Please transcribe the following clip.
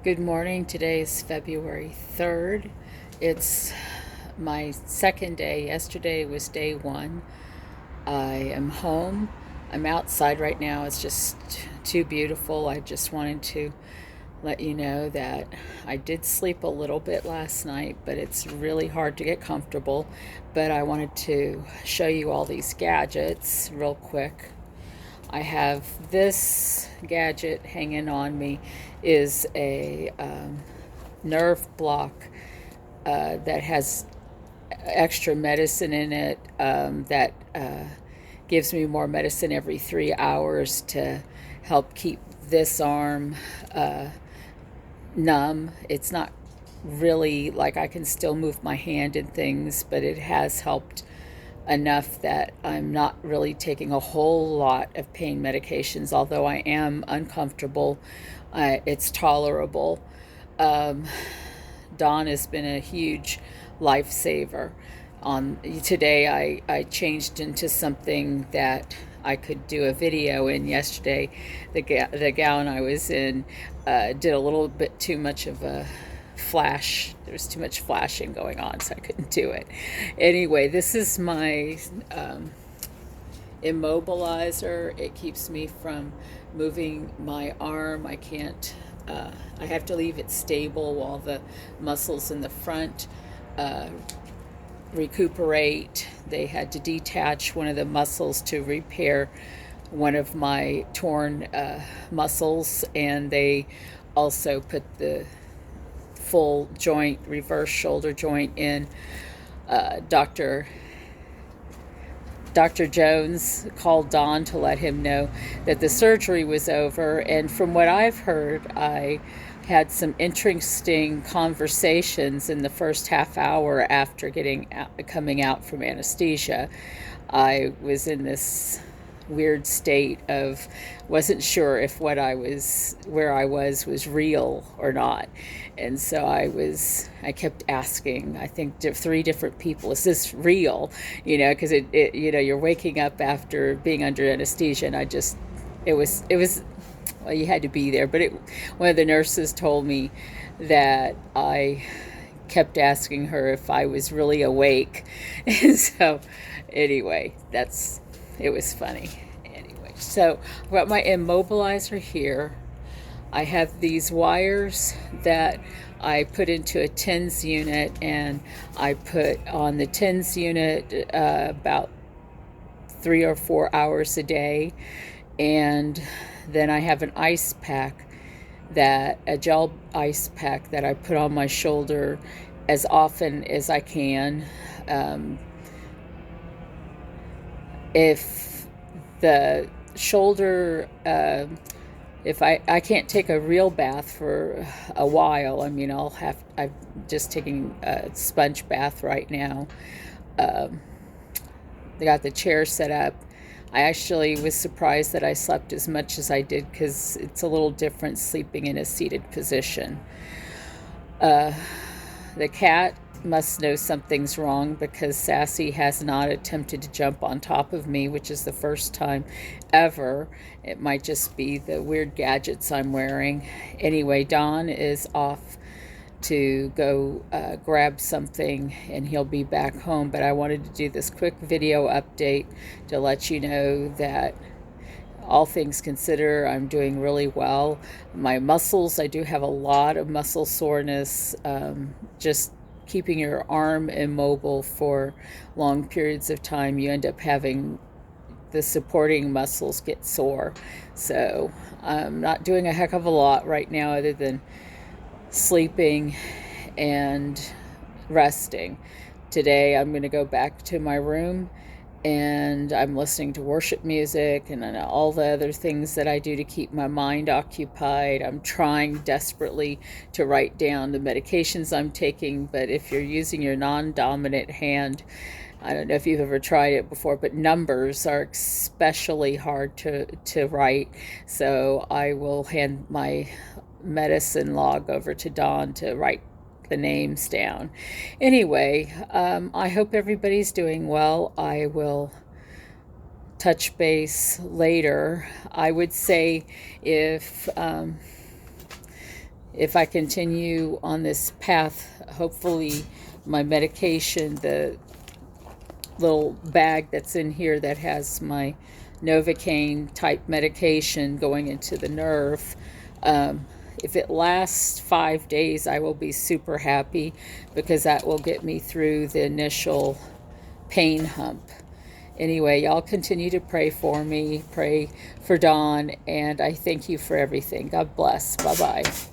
Good morning. Today is February 3rd. It's my second day. Yesterday was day one. I am home. I'm outside right now. It's just too beautiful. I just wanted to let you know that I did sleep a little bit last night, but it's really hard to get comfortable. But I wanted to show you all these gadgets real quick. I have this gadget hanging on me is a nerve block that has extra medicine in it that gives me more medicine every 3 hours to help keep this arm numb. It's not really like I can still move my hand and things, but it has helped enough that I'm not really taking a whole lot of pain medications, although I am uncomfortable. It's tolerable. Um, Dawn has been a huge lifesaver. On today, I changed into something that I could do a video in. Yesterday, the gown I was in did a little bit too much of a flash. There was too much flashing going on, so I couldn't do it. Anyway, this is my immobilizer. It keeps me from moving my arm. I can't, I have to leave it stable while the muscles in the front recuperate. They had to detach one of the muscles to repair one of my torn muscles, and they also put the full joint, reverse shoulder joint in. Dr. Jones called Don to let him know that the surgery was over. And from what I've heard, I had some interesting conversations in the first half hour after coming out from anesthesia. I was in this weird state of wasn't sure if where I was real or not. And so I kept asking, I think, three different people, is this real? Because you're waking up after being under anesthesia. And it was well, you had to be there. But one of the nurses told me that I kept asking her if I was really awake. And so anyway, it was funny. Anyway, so I've got my immobilizer here. I have these wires that I put into a TENS unit, and I put on the TENS unit about 3 or 4 hours a day. And then I have an ice pack, a gel ice pack that I put on my shoulder as often as I can. If the shoulder, if I can't take a real bath for a while, I mean, I'm just taking a sponge bath right now. They got the chair set up. I actually was surprised that I slept as much as I did, because it's a little different sleeping in a seated position. The cat must know something's wrong, because Sassy has not attempted to jump on top of me, which is the first time ever. It might just be the weird gadgets I'm wearing. Anyway, Don is off to go grab something, and he'll be back home. But I wanted to do this quick video update to let you know that all things considered, I'm doing really well. My muscles, I do have a lot of muscle soreness. Just keeping your arm immobile for long periods of time, you end up having the supporting muscles get sore. So I'm not doing a heck of a lot right now, other than sleeping and resting. Today I'm going to go back to my room, and I'm listening to worship music and all the other things that I do to keep my mind occupied. I'm trying desperately to write down the medications I'm taking, but if you're using your non-dominant hand, I don't know if you've ever tried it before, but numbers are especially hard to write. So I will hand my medicine log over to Dawn to write the names down. Anyway, I hope everybody's doing well. I will touch base later. I would say if if I continue on this path, hopefully my medication, the little bag that's in here that has my Novocaine type medication going into the nerve, if it lasts 5 days, I will be super happy, because that will get me through the initial pain hump. Anyway, y'all continue to pray for me, pray for Dawn, and I thank you for everything. God bless. Bye-bye.